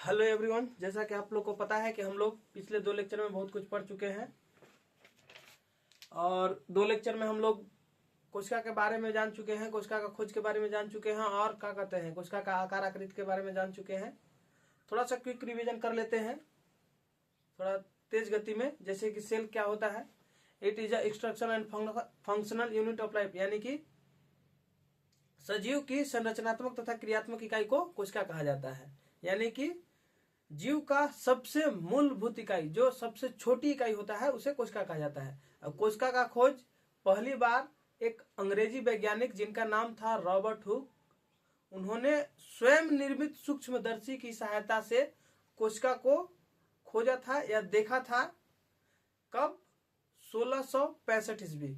Hello everyone, जैसा कि आप लोग को पता है कि हम लोग पिछले 2 लेक्चर में बहुत कुछ पढ़ चुके हैं और 2 लेक्चर में हम लोग कोशिका के बारे में जान चुके हैं, कोशिका का खोज के बारे में जान चुके हैं और क्या कहते हैं कोशिका का आकार आकृति के बारे में जान चुके हैं। थोड़ा सा क्विक रिवीजन कर लेते हैं थोड़ा तेज गति में। जैसे कि सेल क्या होता है, it is a structural and functional unit of life, यानी कि सजीव की संरचनात्मक तथा क्रियात्मक इकाई को कोशिका कहा जाता है। यानी कि जीव का सबसे मूलभूत इकाई, जो सबसे छोटी इकाई होता है, उसे कोशिका कहा जाता है। अब कोशिका का खोज पहली बार एक अंग्रेजी वैज्ञानिक जिनका नाम था रॉबर्ट हुक, उन्होंने स्वयं निर्मित सूक्ष्मदर्शी की सहायता से कोशिका को खोजा था या देखा था। कब? 1665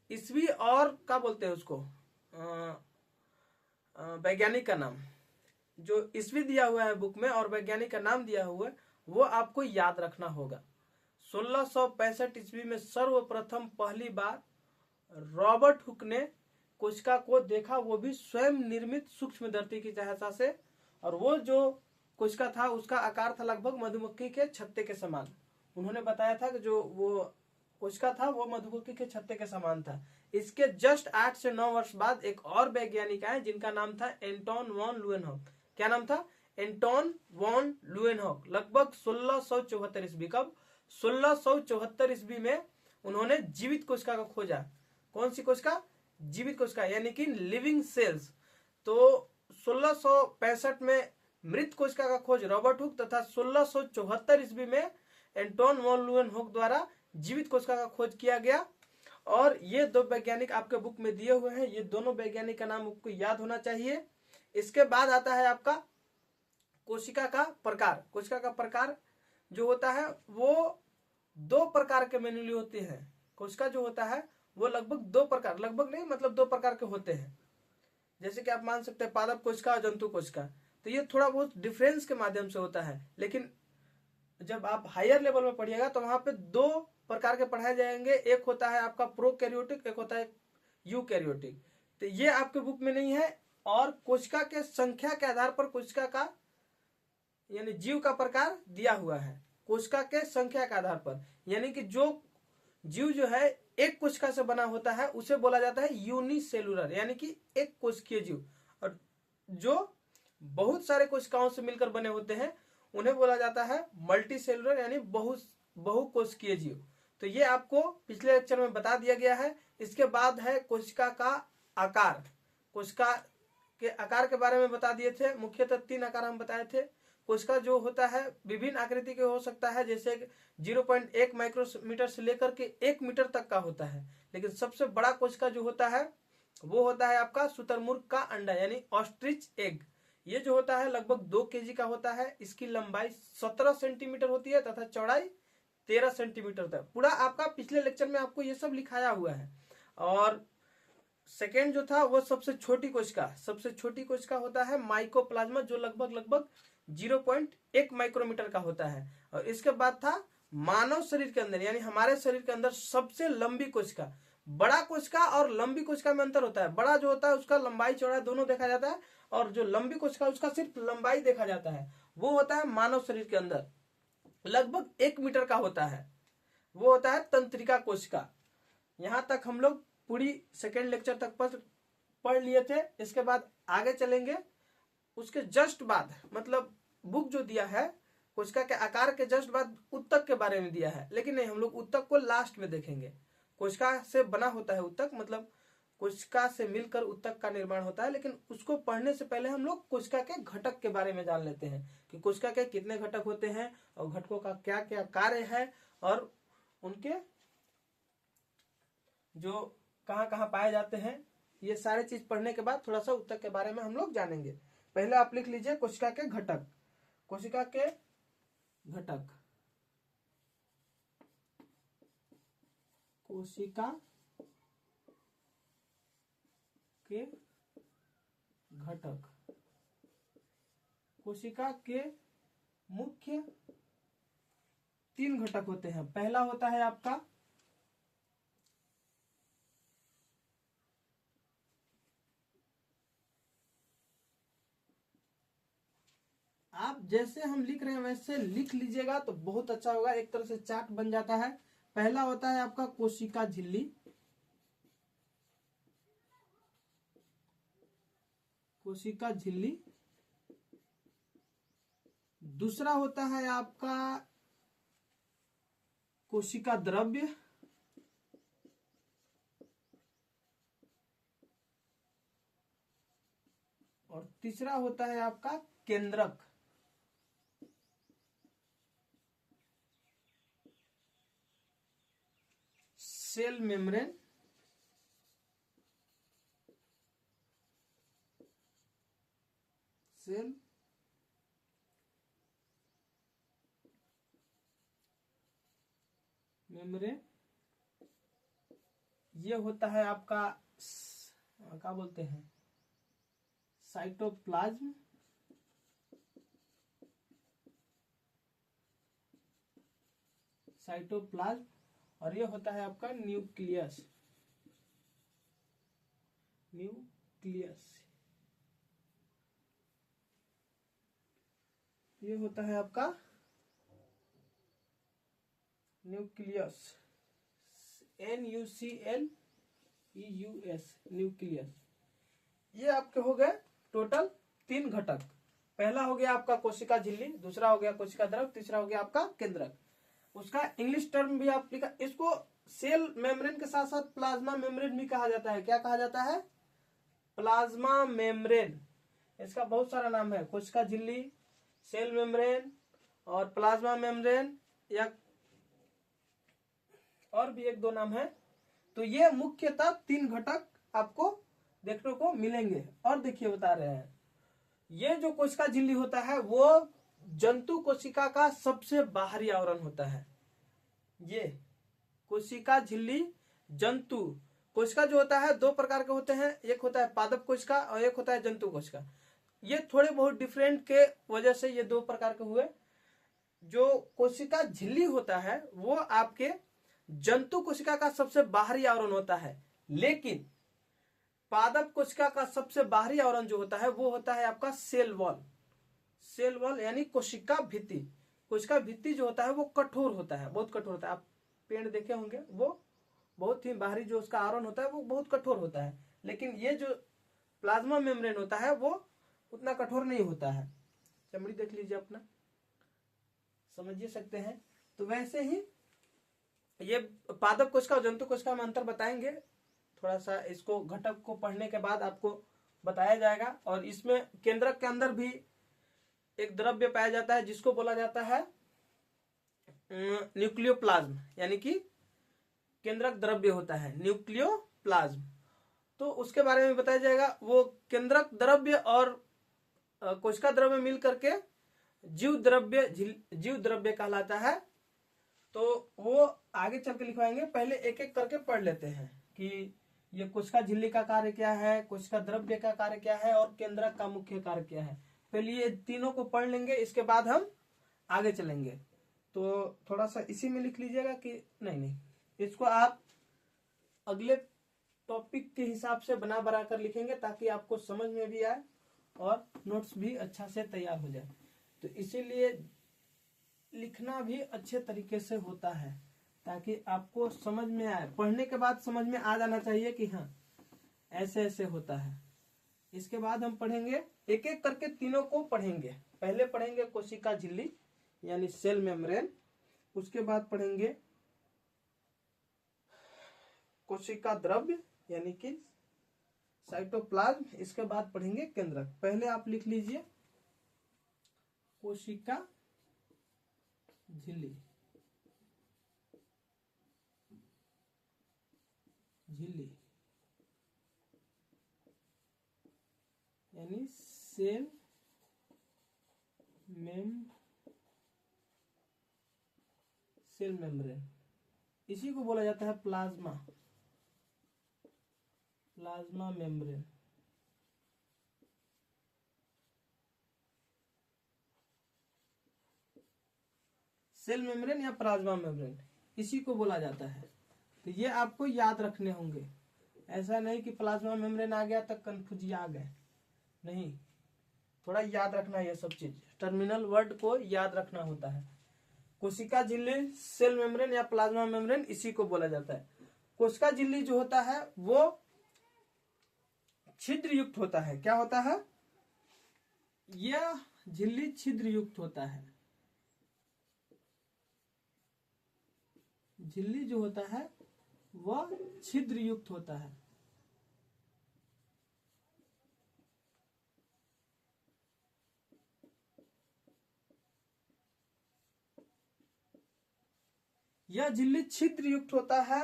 ईस्वी। और क्या बोलते हैं उसको, वैज्ञानिक का नाम जो ईस्वी दिया हुआ है बुक में और वैज्ञानिक का नाम दिया हुआ है वो आपको याद रखना होगा। 1665 ईस्वी में सर्वप्रथम पहली बार रॉबर्ट हुक ने कोशिका को देखा, वो भी स्वयं निर्मित सूक्ष्मदर्शी की सहायता से। और वो जो कोशिका था उसका आकार था लगभग मधुमक्खी के छत्ते के समान। उन्होंने बताया था कि जो वो कोशिका था वो मधुमक्खी के छत्ते के समान था। इसके जस्ट 8 से 9 वर्ष बाद एक और वैज्ञानिक आए जिनका नाम था एंटोन वॉन लुएनहॉक। क्या नाम था? Anton van Leeuwenhoek. लगभग 1674 ईस्वी। कब? 1674 ईस्वी में उन्होंने जीवित कोशिका को खोजा। कौन सी कोशिका? जीवित कोशिका, यानी कि लिविंग सेल्स। तो 1665 में मृत कोशिका का खोज रॉबर्ट हुक तथा 1674 ईस्वी में एंटोन वॉन लुएनहॉक द्वारा जीवित कोशिका का खोज किया गया। और ये 2 वैज्ञानिक आपके बुक में दिए हुए हैं। ये दोनों वैज्ञानिक का नाम आपको याद होना चाहिए। इसके बाद आता है आपका कोशिका का प्रकार। कोशिका का प्रकार जो होता है वो 2 प्रकार के मेनली होते हैं। कोशिका जो होता है वो लगभग 2 प्रकार, लगभग नहीं मतलब 2 प्रकार के होते हैं। जैसे कि आप मान सकते हैं पादप कोशिका और जंतु कोशिका। तो ये थोड़ा बहुत डिफरेंस के माध्यम से होता है, लेकिन जब आप हायर लेवल में पढ़िएगा तो वहां पे 2 प्रकार के पढ़ाए जाएंगे। एक होता है आपका प्रोकैरियोटिक, एक होता है यूकैरियोटिक। तो ये आपके बुक में नहीं है। और कोशिका के संख्या के आधार पर कोशिका का यानी जीव का प्रकार दिया हुआ है। कोशिका के संख्या के आधार पर, यानी कि जो जीव जो है एक कोशिका से बना होता है उसे बोला जाता है यूनिसेलुलर, यानी कि एक कोशिकीय जीव। और जो बहुत सारे कोशिकाओं से मिलकर बने होते हैं उन्हें बोला जाता है मल्टी सेलुलर, यानी बहुकोशिकीय जीव। तो ये आपको पिछले लेक्चर में बता दिया गया है। इसके बाद है कोशिका का आकार। कोशिका के आकार के बारे में बता दिए थे। मुख्यतः 3 आकार हम बताए थे। कोशिका जो होता है विभिन्न आकृति के हो सकता है, जैसे 0.1 माइक्रोमीटर से लेकर के 1 मीटर तक का होता है। लेकिन सबसे बड़ा कोशिका जो होता है वो होता है आपका शुतुरमुर्ग का अंडा, यानी ऑस्ट्रिच एग। ये जो होता है लगभग 2 केजी का होता है। इसकी लंबाई 17 सेंटीमीटर होती है तथा चौड़ाई 13 सेंटीमीटर तक। पूरा आपका पिछले लेक्चर में आपको ये सब लिखाया हुआ है। और सेकेंड जो था वो सबसे छोटी कोशिका, सबसे छोटी कोशिका होता है माइकोप्लाज्मा, जो लगभग 0.1 माइक्रोमीटर का होता है। और इसके बाद था मानव शरीर के अंदर, यानी हमारे शरीर के अंदर सबसे लंबी कोशिका। बड़ा कोशिका और लंबी कोशिका में अंतर होता है। बड़ा जो होता है उसका लंबाई चौड़ाई दोनों देखा जाता है, और जो लंबी कोशिका उसका सिर्फ लंबाई देखा जाता है। वो होता है मानव शरीर के अंदर लगभग 1 मीटर का होता है। वो होता है तंत्रिका कोशिका। यहां तक हम लोग पूरी सेकेंड लेक्चर तक पढ़ लिए थे। इसके बाद आगे चलेंगे। उसके जस्ट बाद मतलब बुक जो दिया है कोशिका के आकार के जस्ट बाद उत्तक के बारे में दिया है, लेकिन नहीं, हम लोग उत्तक को लास्ट में देखेंगे। कोशिका से बना होता है उत्तक, मतलब कोशिका से मिलकर उत्तक का निर्माण होता है। लेकिन उसको पढ़ने से पहले हम लोग कोशिका के घटक के बारे में जान लेते हैं कि कोशिका के कितने घटक होते हैं और घटकों का क्या क्या कार्य है और उनके जो कहाँ कहाँ पाए जाते हैं। ये सारे चीज पढ़ने के बाद थोड़ा सा उत्तक के बारे में हम लोग जानेंगे। पहले आप लिख लीजिए कोशिका के घटक। कोशिका के घटक, कोशिका के घटक। कोशिका के मुख्य 3 घटक होते हैं। पहला होता है आपका आप जैसे हम लिख रहे हैं वैसे लिख लीजिएगा तो बहुत अच्छा होगा, एक तरह से चार्ट बन जाता है। पहला होता है आपका कोशिका झिल्ली, कोशिका झिल्ली। दूसरा होता है आपका कोशिका द्रव्य, और तीसरा होता है आपका केंद्रक। Cell membrane, cell membrane. ये होता है आपका क्या बोलते हैं, साइटोप्लाज्म, साइटोप्लाज्म। और ये होता है आपका न्यूक्लियस, न्यूक्लियस। ये होता है आपका न्यूक्लियस, NUCLEUS, न्यूक्लियस। ये आपके हो गए टोटल 3 घटक। पहला हो गया आपका कोशिका झिल्ली, दूसरा हो गया कोशिका द्रव, तीसरा हो गया आपका केंद्रक। उसका इंग्लिश टर्म भी आप लिखा, इसको सेल मेम्ब्रेन के साथ साथ प्लाज्मा मेम्ब्रेन भी कहा जाता है। क्या कहा जाता है? Plasma membrane. इसका बहुत सारा नाम है, कोशिका झिल्ली, सेल मेम्ब्रेन और प्लाज्मा मेम्ब्रेन, या और भी 1-2 नाम है। तो ये मुख्यतः 3 घटक आपको देखने को मिलेंगे। और देखिए बता रहे हैं, ये जो कोशिका झिल्ली होता है वो जंतु कोशिका का सबसे बाहरी आवरण होता है। ये कोशिका झिल्ली जंतु कोशिका जो होता है 2 प्रकार के होते हैं, एक होता है पादप कोशिका और एक होता है जंतु कोशिका। ये थोड़े बहुत डिफरेंट के वजह से ये 2 प्रकार के हुए। जो कोशिका झिल्ली होता है वो आपके जंतु कोशिका का सबसे बाहरी आवरण होता है, लेकिन पादप कोशिका का सबसे बाहरी आवरण जो होता है वो होता है आपका सेल वॉल। सेल वॉल यानी कोशिका भित्ति। कोशिका भित्ति जो होता है वो कठोर होता है, बहुत कठोर होता है। आप पेड़ देखे होंगे, वो बहुत ही बाहरी जो उसका आवरण होता है वो बहुत कठोर होता है, लेकिन ये जो प्लाज्मा मेम्ब्रेन होता है वो उतना कठोर नहीं होता है। चमड़ी देख लीजिए अपना, समझिए सकते हैं। तो वैसे ही ये पादप कोशिका और जंतु कोशिका में अंतर बताएंगे, थोड़ा सा इसको घटक को पढ़ने के बाद आपको बताया जाएगा। और इसमें केंद्रक के अंदर भी एक द्रव्य पाया जाता है जिसको बोला जाता है न्यूक्लियोप्लाज्म, यानी कि केंद्रक द्रव्य होता है न्यूक्लियोप्लाज्म। तो उसके बारे में बताया जाएगा। वो केंद्रक द्रव्य और कोशिका द्रव्य मिल करके जीव द्रव्य कहलाता है। तो वो आगे चल के लिखवाएंगे, पहले एक एक करके पढ़ लेते हैं कि ये कोशिका झिल्ली का कार्य क्या है, कोशिका द्रव्य का कार्य क्या है और केंद्रक का मुख्य कार्य क्या है। पहले ये तीनों को पढ़ लेंगे, इसके बाद हम आगे चलेंगे। तो थोड़ा सा इसी में लिख लीजिएगा कि नहीं, इसको आप अगले टॉपिक के हिसाब से बना कर लिखेंगे ताकि आपको समझ में भी आए और नोट्स भी अच्छा से तैयार हो जाए। तो इसीलिए लिखना भी अच्छे तरीके से होता है ताकि आपको समझ में आए। पढ़ने के बाद समझ में आ जाना चाहिए कि हाँ ऐसे ऐसे होता है। इसके बाद हम पढ़ेंगे, एक एक करके तीनों को पढ़ेंगे। पहले पढ़ेंगे कोशिका झिल्ली यानी सेल मेम्ब्रेन, उसके बाद पढ़ेंगे कोशिका द्रव्य यानी कि साइटोप्लाज्म, इसके बाद पढ़ेंगे केंद्रक। पहले आप लिख लीजिए कोशिका झिल्ली, झिल्ली यानी सेल मेम्ब्रेन, इसी को बोला जाता है प्लाज्मा मेम्ब्रेन। सेल मेम्ब्रेन या प्लाज्मा मेम्ब्रेन इसी को बोला जाता है। तो ये आपको याद रखने होंगे। ऐसा नहीं कि प्लाज्मा मेम्ब्रेन आ गया तक कंफ्यूज आ गए, नहीं, थोड़ा याद रखना है, ये सब चीज टर्मिनल वर्ड को याद रखना होता है। कोशिका झिल्ली, सेल मेम्ब्रेन या प्लाज्मा मेम्ब्रेन, इसी को बोला जाता है। कोशिका झिल्ली जो होता है वो छिद्र युक्त होता है। क्या होता है? यह झिल्ली छिद्र युक्त होता है। झिल्ली जो होता है वह छिद्र युक्त होता है। यह झिल्ली छिद्र युक्त होता है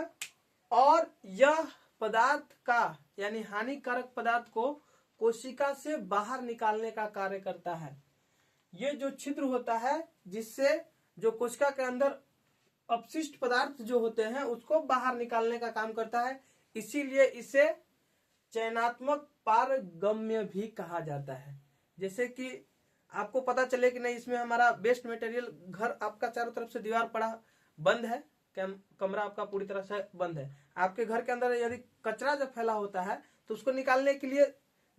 और यह पदार्थ का यानी हानिकारक पदार्थ को कोशिका से बाहर निकालने का कार्य करता है। ये जो छिद्र होता है जिससे जो कोशिका के अंदर अपशिष्ट पदार्थ जो होते हैं उसको बाहर निकालने का काम करता है। इसीलिए इसे चयनात्मक पारगम्य भी कहा जाता है। जैसे कि आपको पता चले कि नहीं इसमें हमारा वेस्ट मटेरियल, घर आपका चारों तरफ से दीवार पड़ा बंद है, कमरा आपका पूरी तरह से बंद है, आपके घर के अंदर यदि कचरा जब फैला होता है तो उसको निकालने के लिए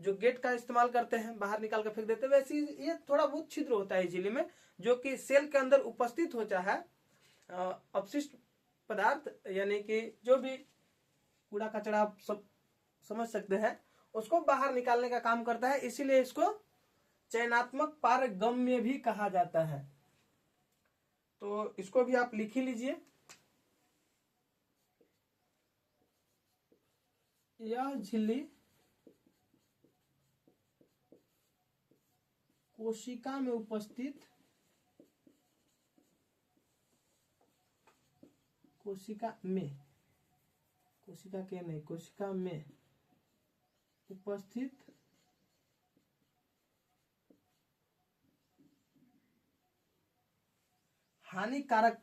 जो गेट का इस्तेमाल करते हैं, बाहर निकाल कर फेंक देते हैं, वैसे ये थोड़ा बहुत छिद्र होता है झिल्ली में, जो कि सेल के अंदर उपस्थित होता है अपशिष्ट पदार्थ, यानी कि जो भी कूड़ा कचरा आप सब समझ सकते हैं, उसको बाहर निकालने का काम करता है। इसीलिए इसको चयनात्मक पारगम्य भी कहा जाता है। तो इसको भी आप लिख ही लीजिए। यह झिल्ली कोशिका में उपस्थित कोशिका में उपस्थित हानिकारक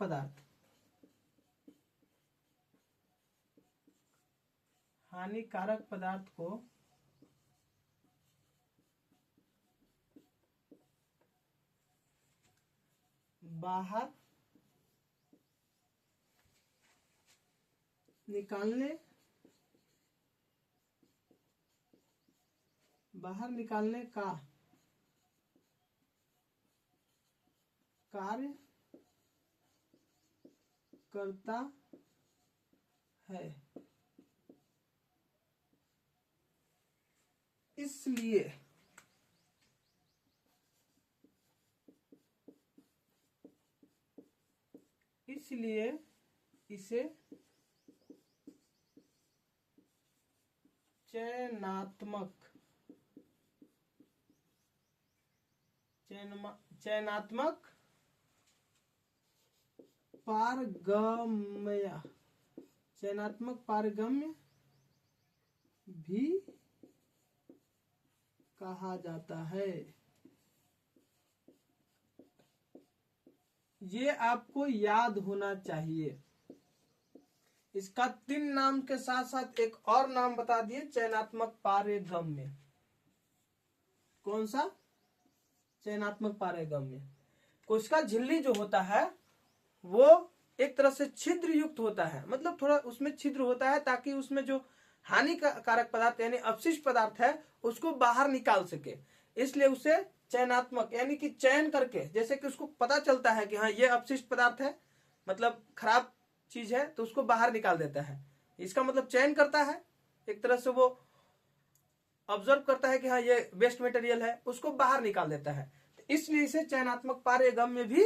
पदार्थ को बाहर निकालने का कार्य करता है। इसलिए इसे चयनात्मक पारगम्य भी कहा जाता है। ये आपको याद होना चाहिए। इसका 3 नाम के साथ साथ एक और नाम बता दिए, चयनात्मक पारगम्य। कौन सा? चयनात्मक पारगम्य। कोशिका झिल्ली जो होता है वो एक तरह से छिद्र युक्त होता है, मतलब थोड़ा उसमें छिद्र होता है ताकि उसमें जो हानिकारक पदार्थ यानी अपशिष्ट पदार्थ है उसको बाहर निकाल सके। इसलिए उसे चयनात्मक यानी कि चयन करके, जैसे कि उसको पता चलता है कि हाँ ये अपशिष्ट पदार्थ है, मतलब खराब चीज है, तो उसको बाहर निकाल देता है। इसका मतलब चयन करता है, एक तरह से वो ऑब्जर्व करता है कि हाँ ये वेस्ट मटेरियल है, उसको बाहर निकाल देता है। इसलिए इसे चयनात्मक पारगम्य भी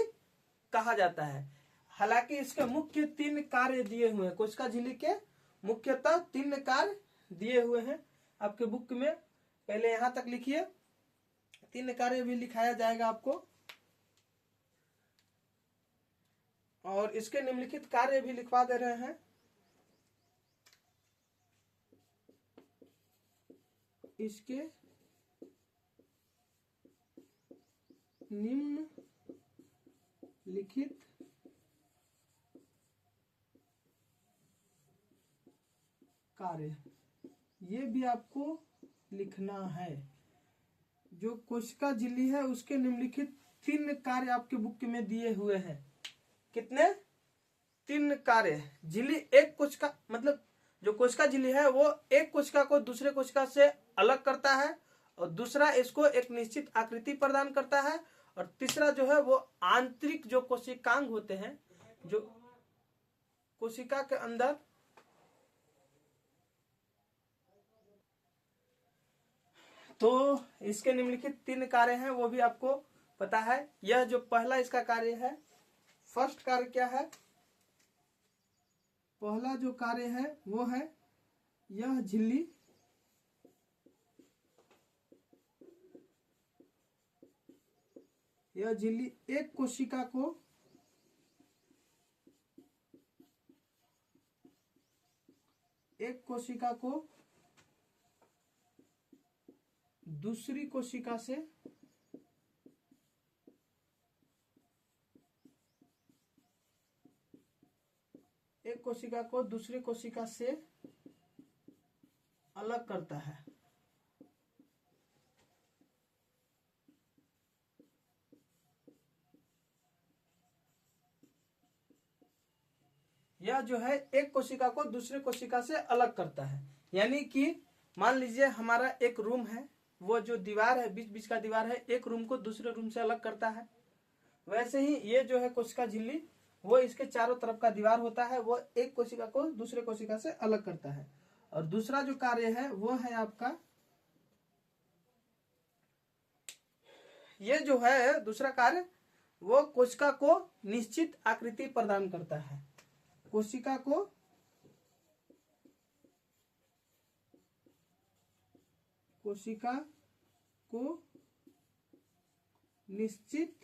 कहा जाता है। हालांकि इसके मुख्य 3 कार्य दिए हुए हैं। कोशिका झिल्ली के मुख्यतः 3 कार्य दिए हुए हैं आपके बुक में। पहले यहां तक लिखिए, 3 कार्य भी लिखाया जाएगा आपको, और इसके निम्नलिखित कार्य भी लिखवा दे रहे हैं। इसके निम्नलिखित कार्य, ये भी आपको लिखना है। जो कोशिका झिल्ली है उसके निम्नलिखित 3 कार्य आपके बुक में दिए हुए हैं। कितने? 3 कार्य। झिल्ली एक कोशिका, मतलब जो कोशिका झिल्ली है वो एक कोशिका को दूसरे कोशिका से अलग करता है और दूसरा इसको एक निश्चित आकृति प्रदान करता है, और तीसरा जो है वो आंतरिक जो कोशिकांग होते हैं, जो कोशिका के अंदर तो इसके निम्नलिखित 3 कार्य हैं, वो भी आपको पता है। यह जो पहला इसका कार्य है, फर्स्ट कार्य क्या है? पहला जो कार्य है वो है यह झिल्ली एक कोशिका को दूसरी कोशिका से दूसरी कोशिका से अलग करता है। यह जो है एक कोशिका को दूसरी कोशिका से अलग करता है। यानी कि मान लीजिए हमारा एक रूम है, वो जो दीवार है, बीच बीच का दीवार है, एक रूम को दूसरे रूम से अलग करता है। वैसे ही ये जो है कोशिका झिल्ली, वो इसके चारों तरफ का दीवार होता है, वो एक कोशिका को दूसरे कोशिका से अलग करता है। और दूसरा जो कार्य है वो है आपका, ये जो है दूसरा कार्य, वो कोशिका को निश्चित आकृति प्रदान करता है। कोशिका को निश्चित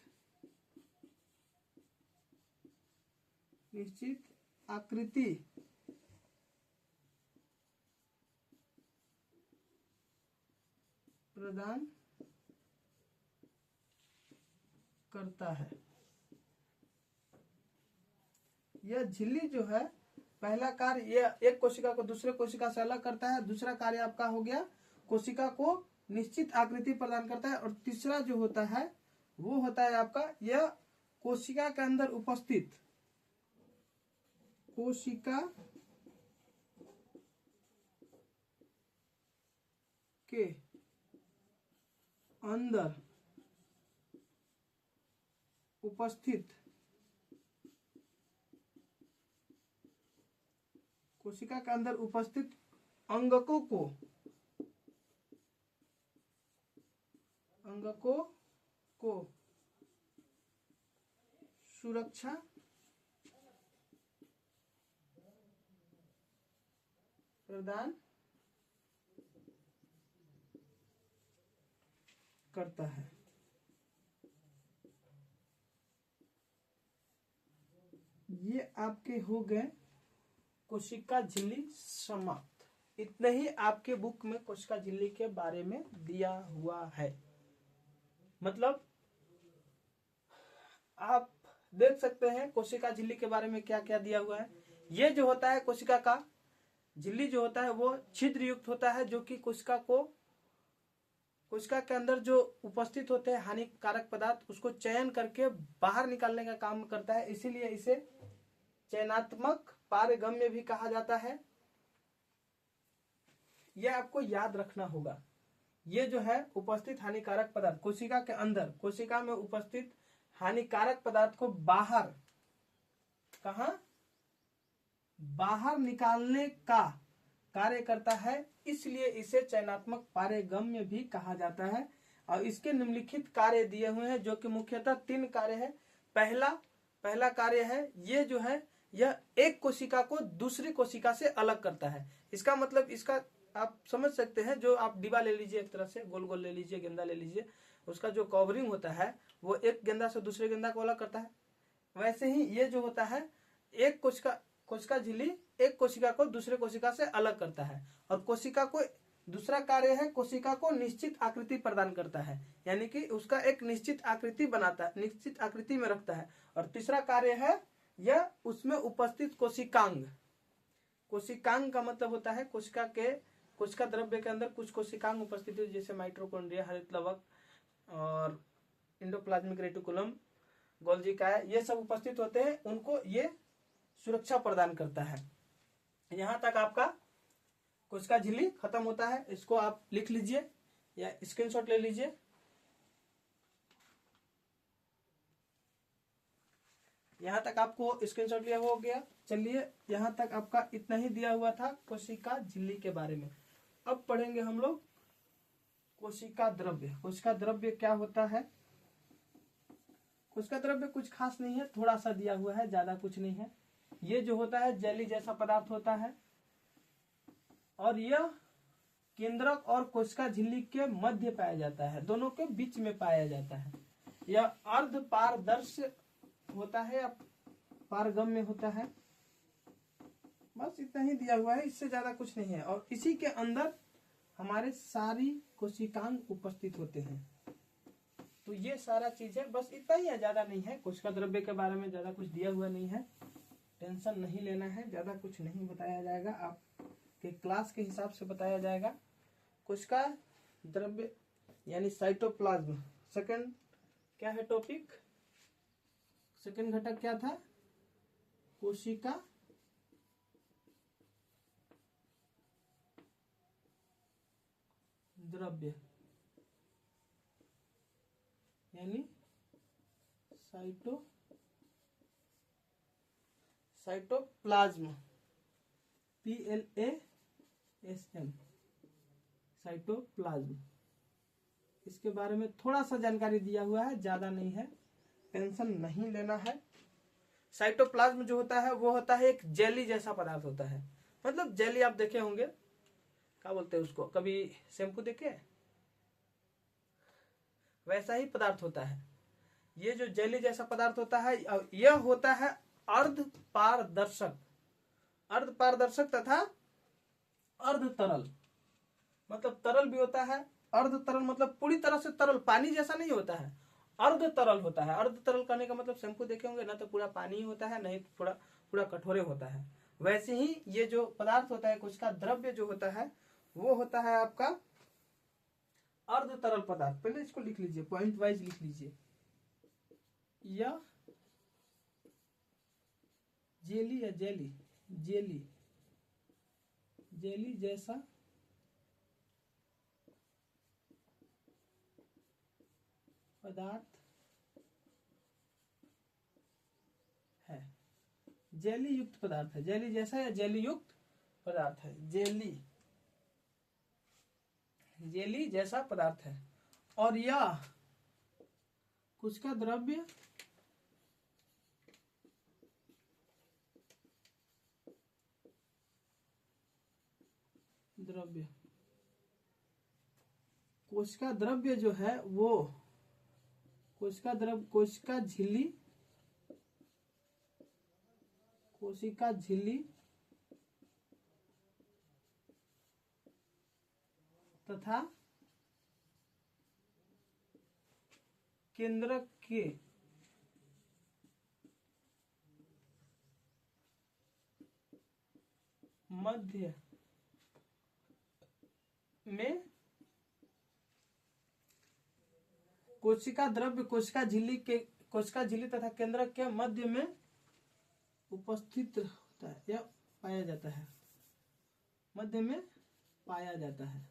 आकृति प्रदान करता है। यह झिल्ली जो है, पहला कार्य यह एक कोशिका को दूसरे कोशिका से अलग करता है, दूसरा कार्य आपका हो गया कोशिका को निश्चित आकृति प्रदान करता है, और तीसरा जो होता है वो होता है आपका, यह कोशिका के अंदर उपस्थित कोशिका के अंदर उपस्थित अंगकों को सुरक्षा प्रदान करता है। ये आपके हो गए कोशिका झिल्ली समाप्त। इतने ही आपके बुक में कोशिका झिल्ली के बारे में दिया हुआ है। मतलब आप देख सकते हैं कोशिका झिल्ली के बारे में क्या क्या दिया हुआ है। ये जो होता है कोशिका का झिल्ली जो होता है वो छिद्र युक्त होता है, जो कि कोशिका के अंदर जो उपस्थित होते हैं हानिकारक पदार्थ, उसको चयन करके बाहर निकालने का काम करता है। इसीलिए इसे चयनात्मक पारगम्य भी कहा जाता है। यह आपको याद रखना होगा। ये जो है उपस्थित हानिकारक पदार्थ कोशिका के अंदर, कोशिका में उपस्थित हानिकारक पदार्थ को बाहर निकालने का कार्य करता है, इसलिए इसे चयनात्मक पारगम्य भी कहा जाता है। और इसके निम्नलिखित कार्य दिए हुए हैं, जो कि मुख्यतः 3 कार्य है। पहला कार्य है, ये जो है यह एक कोशिका को दूसरी कोशिका से अलग करता है। इसका मतलब, इसका आप समझ सकते हैं, जो आप डिब्बा ले लीजिए, एक तरह से गोल गोल ले लीजिए, गेंदा ले लीजिए, उसका जो कवरिंग होता है वो एक गेंदा से दूसरे गेंदा को अलग करता है। वैसे ही ये जो होता है, एक कोशिका झिल्ली एक कोशिका को दूसरे कोशिका से अलग करता है। और कोशिका को दूसरा कार्य है, कोशिका को निश्चित आकृति प्रदान करता है, यानी कि उसका एक निश्चित आकृति बनाता है, निश्चित आकृति में रखता है। और तीसरा कार्य है, यह उसमें उपस्थित कोशिकांग का मतलब होता है कोशिका द्रव्य के अंदर कुछ कोशिकांग उपस्थित है, जैसे माइटोकॉन्ड्रिया, हरित लवक और एंडोप्लाज्मिक रेटिकुलम, गोल्जी काय, ये सब उपस्थित होते हैं, उनको ये सुरक्षा प्रदान करता है। यहां तक आपका कोशिका झिल्ली खत्म होता है। इसको आप लिख लीजिए, या स्क्रीनशॉट ले लीजिए। यहाँ तक आपको स्क्रीनशॉट लिया हो गया। चलिए यहाँ तक आपका इतना ही दिया हुआ था कोशिका झिल्ली के बारे में। अब पढ़ेंगे हम लोग कोशिका द्रव्य। कोशिका द्रव्य क्या होता है? कोशिका द्रव्य कुछ खास नहीं है, थोड़ा सा दिया हुआ है, ज्यादा कुछ नहीं है। ये जो होता है जेली जैसा पदार्थ होता है और यह केंद्रक और कोशिका झिल्ली के मध्य पाया जाता है, दोनों के बीच में पाया जाता है। यह अर्ध पारदर्शी होता है या पारगम्य होता है। बस इतना ही दिया हुआ है, इससे ज्यादा कुछ नहीं है। और इसी के अंदर हमारे सारी कोशिकांग उपस्थित होते हैं। तो ये सारा चीजें बस इतना ही है, ज्यादा नहीं है। कोशिका द्रव्य के बारे में ज्यादा कुछ दिया हुआ नहीं है, टेंशन नहीं लेना है, ज्यादा कुछ नहीं बताया जाएगा, आपके क्लास के हिसाब से बताया जाएगा। कोशिका द्रव्य यानी साइटोप्लाज्म। सेकंड क्या है टॉपिक? सेकंड घटक क्या था? कोशिका द्रव्य यानी साइटोप्लाज्म, PLASM, साइटोप्लाज्म। इसके बारे में थोड़ा सा जानकारी दिया हुआ है, ज्यादा नहीं है, टेंशन नहीं लेना है। साइटोप्लाज्म जो होता है वो होता है एक जेली जैसा पदार्थ होता है। मतलब जेली आप देखे होंगे, क्या बोलते हैं उसको, कभी शैम्पू देखे, वैसा ही पदार्थ होता है। ये जो जेली जैसा पदार्थ होता है यह होता है अर्ध पारदर्शक, अर्ध पारदर्शक तथा अर्ध तरल। मतलब तरल भी होता है, अर्ध तरल मतलब पूरी तरह से तरल, पानी जैसा नहीं होता है, अर्ध तरल होता है। अर्ध तरल करने का मतलब शैम्पू देखे होंगे ना, तो पूरा पानी होता है, नहीं पूरा पूरा कठोरे होता है। वैसे ही ये जो पदार्थ होता है, कोशिका द्रव्य जो होता है, वो होता है आपका अर्ध तरल पदार्थ। पहले इसको लिख लीजिए, पॉइंट वाइज लिख लीजिए। यह जेली या जेली जेली जेली जैसा पदार्थ है, जेली युक्त पदार्थ है, जेली जैसा या जेली युक्त पदार्थ है, जेली जेली जैसा पदार्थ है। और यह कोशिका द्रव्य द्रव्य कोशिका द्रव्य जो है वो कोशिका द्रव्य कोशिका झिल्ली तथा केंद्रक के मध्य में कोशिका द्रव्य कोशिका झिल्ली तथा केंद्रक के मध्य में उपस्थित होता है या पाया जाता है, मध्य में पाया जाता है।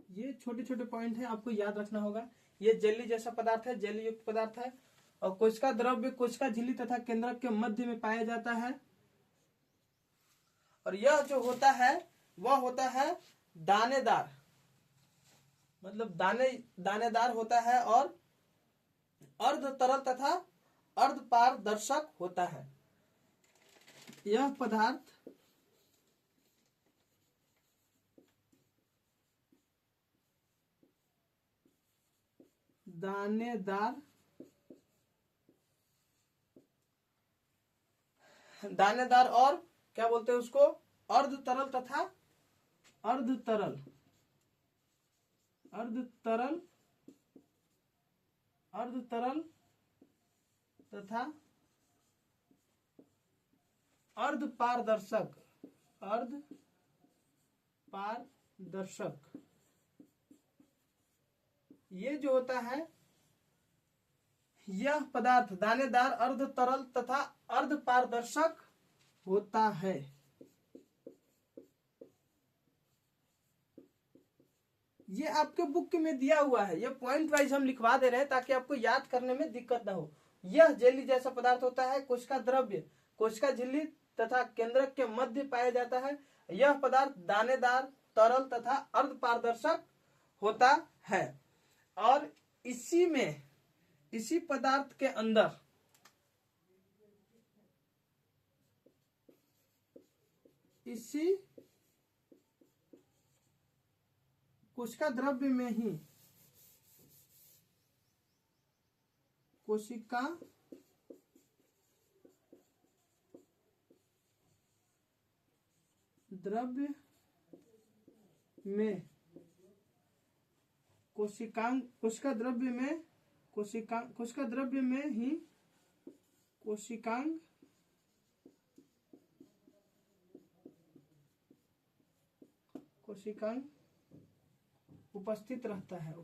ये छोटे छोटे पॉइंट है, आपको याद रखना होगा। ये जेली जैसा पदार्थ है, जेली युक्त पदार्थ है। और कोशिका द्रव्य कोशिका झिल्ली तथा केंद्रक के मध्य में पाया जाता है। और यह जो होता है वह होता है दानेदार, मतलब दानेदार होता है और अर्ध तरल तथा अर्ध पारदर्शक होता है। यह पदार्थ दानेदार और क्या बोलते हैं उसको, अर्ध तरल तथा अर्ध तरल तथा अर्ध पारदर्शक ये जो होता है, यह पदार्थ दानेदार, अर्ध तरल तथा अर्ध पारदर्शक होता है। ये आपके बुक में दिया हुआ है, ये पॉइंट वाइज हम लिखवा दे रहे हैं ताकि आपको याद करने में दिक्कत ना हो। यह जेली जैसा पदार्थ होता है, कोशिका द्रव्य, कोशिका झिल्ली तथा केंद्रक के मध्य पाया जाता है। यह पदार्थ दानेदार, तरल तथा अर्ध पारदर्शक होता है। और इसी पदार्थ के अंदर इसी कोशिका द्रव्य में ही कोशिका द्रव्य में कोशिका द्रव्य में ही कोशिकांग उपस्थित रहते हैं।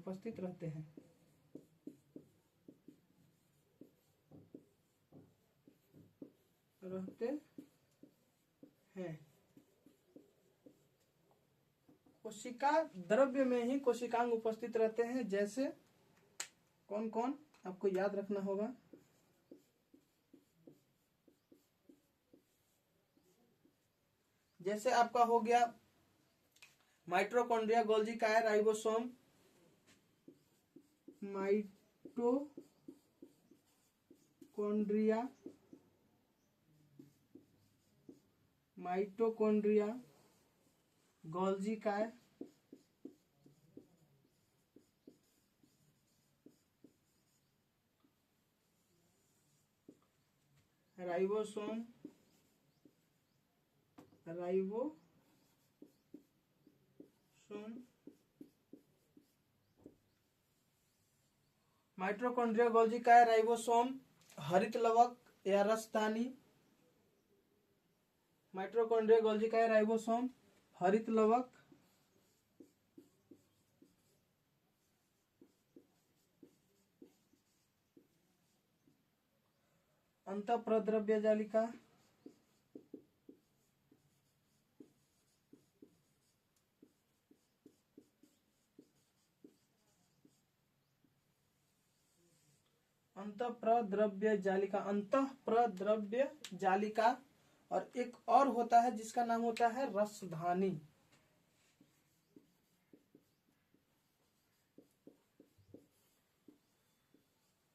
कोशिका द्रव्य में ही कोशिकांग उपस्थित रहते हैं। जैसे कौन कौन आपको याद रखना होगा। जैसे आपका हो गया माइटोकॉन्ड्रिया, गोल्जी का है राइबोसोम, माइटोकॉन्ड्रिया गोल्जी का है, राइबोसोम, माइटोकॉन्ड्रिया गोल्जी का है राइबोसोम, हरित लवक या रसदानी, माइटोकॉन्ड्रिया गोल्जी का है राइबोसोम, हरित लवक, अंतःप्रद्रव्य जालिका, अंतःप्रद्रव्य जालिका। और एक और होता है जिसका नाम होता है रसधानी।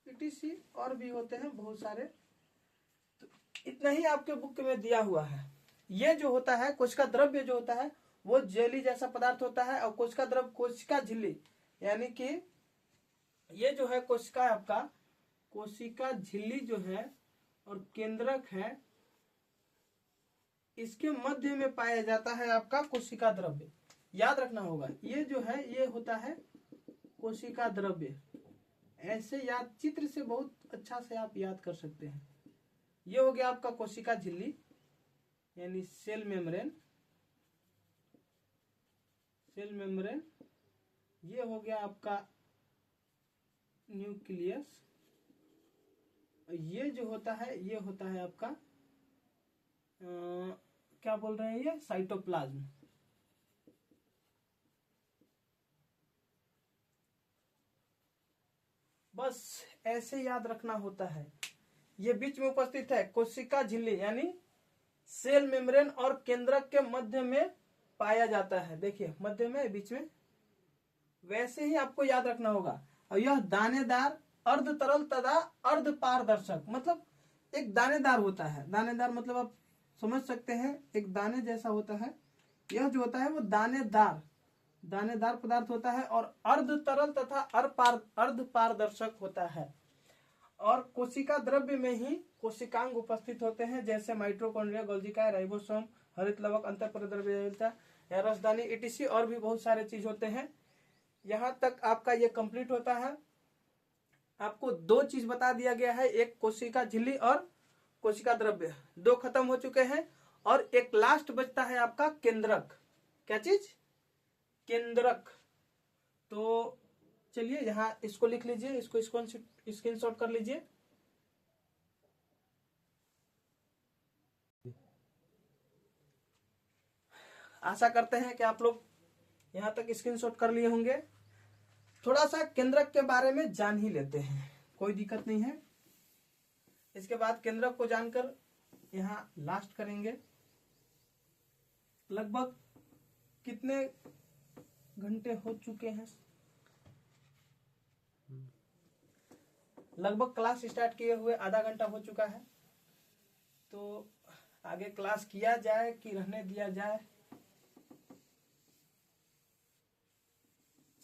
पीटीसी और भी होते हैं बहुत सारे। तो इतना ही आपके बुक में दिया हुआ है। ये जो होता है कोशिका द्रव्य जो होता है वो जेली जैसा पदार्थ होता है। और कोशिका द्रव्य, कोशिका झिल्ली, यानी कि ये जो है कोशिका आपका कोशिका झिल्ली जो है और केंद्रक है, इसके मध्य में पाया जाता है आपका कोशिका द्रव्य। याद रखना होगा, ये जो है ये होता है कोशिका द्रव्य। ऐसे याद, चित्र से बहुत अच्छा से आप याद कर सकते हैं। ये हो गया आपका कोशिका झिल्ली यानी सेल मेम्ब्रेन। ये हो गया आपका न्यूक्लियस। ये जो होता है ये होता है आपका क्या बोल रहे हैं, ये साइटोप्लाज्म। बस ऐसे याद रखना होता है। ये बीच में उपस्थित है कोशिका झिल्ली यानी सेल मेम्ब्रेन और केंद्रक के मध्य में पाया जाता है। देखिए मध्य में, बीच में, वैसे ही आपको याद रखना होगा। और यह दानेदार, अर्ध तरल तथा अर्ध पारदर्शक, मतलब एक दानेदार होता है। दानेदार मतलब आप समझ सकते हैं, एक दाने जैसा होता है। यह जो होता है वो दानेदार पदार्थ होता है और अर्ध तरल तथा अर्ध पारदर्शक होता है। और कोशिका द्रव्य में ही कोशिकांग उपस्थित होते हैं। जैसे माइटोकॉन्ड्रिया, गोल्जी का, राइबोसोम, हरित लवक, अंतःप्रद्रव्य या रसदानी, etc। और भी बहुत सारे चीज होते हैं। यहाँ तक आपका ये कंप्लीट होता है। आपको दो चीज बता दिया गया है, एक कोशिका झिल्ली और कोशिका द्रव्य, दो खत्म हो चुके हैं। और एक लास्ट बचता है आपका केंद्रक। क्या चीज? केंद्रक। तो चलिए यहाँ इसको लिख लीजिए, इसको स्क्रीनशॉट कर लीजिए। आशा करते हैं कि आप लोग यहाँ तक स्क्रीनशॉट कर लिए होंगे। थोड़ा सा केंद्रक के बारे में जान ही लेते हैं, कोई दिक्कत नहीं है। इसके बाद केंद्रक को जानकर यहाँ लास्ट करेंगे। लगभग कितने घंटे हो चुके हैं? लगभग क्लास स्टार्ट किए हुए आधा घंटा हो चुका है, तो आगे क्लास किया जाए कि रहने दिया जाए?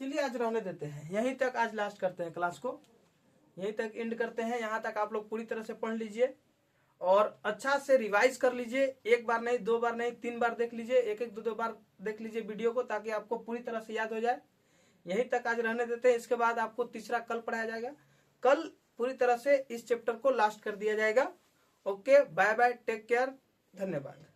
चलिए आज रहने देते हैं, यहीं तक आज लास्ट करते हैं क्लास को, यहीं तक एंड करते हैं। यहाँ तक आप लोग पूरी तरह से पढ़ लीजिए और अच्छा से रिवाइज कर लीजिए। एक बार नहीं, 2 बार नहीं, 3 बार देख लीजिए, एक 2 बार देख लीजिए वीडियो को, ताकि आपको पूरी तरह से याद हो जाए। यहीं तक आज रहने देते हैं। इसके बाद आपको तीसरा कल पढ़ाया जाएगा। कल पूरी तरह से इस चैप्टर को लास्ट कर दिया जाएगा। Okay, bye bye, take care, धन्यवाद।